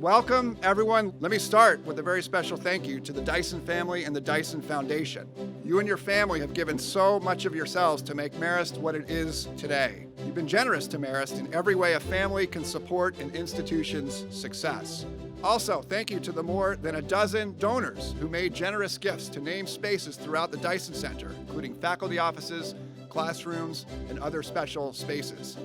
Welcome, everyone. Let me start with a very special thank you to the Dyson family and the Dyson Foundation. You and your family have given so much of yourselves to make Marist what it is today. You've been generous to Marist in every way a family can support an institution's success. Also, thank you to the more than a dozen donors who made generous gifts to name spaces throughout the Dyson Center, including faculty offices, classrooms, and other special spaces.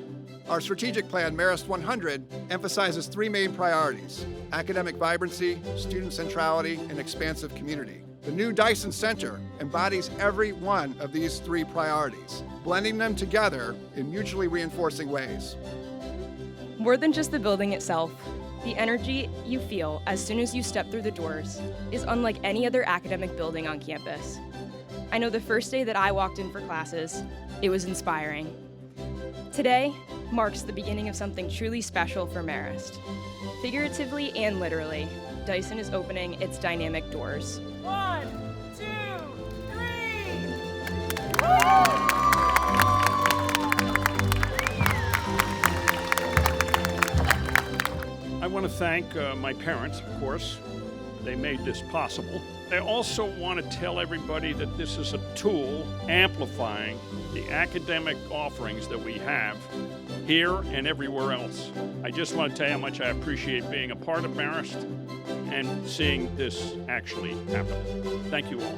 Our strategic plan, Marist 100, emphasizes three main priorities: academic vibrancy, student centrality, and expansive community. The new Dyson Center embodies every one of these three priorities, blending them together in mutually reinforcing ways. More than just the building itself, the energy you feel as soon as you step through the doors is unlike any other academic building on campus. I know the first day that I walked in for classes, it was inspiring. Today marks the beginning of something truly special for Marist. Figuratively and literally, Dyson is opening its dynamic doors. 1, 2, 3! I want to thank my parents, of course. They made this possible. I also want to tell everybody that this is a tool amplifying the academic offerings that we have here and everywhere else. I just want to tell you how much I appreciate being a part of Marist and seeing this actually happen. Thank you all.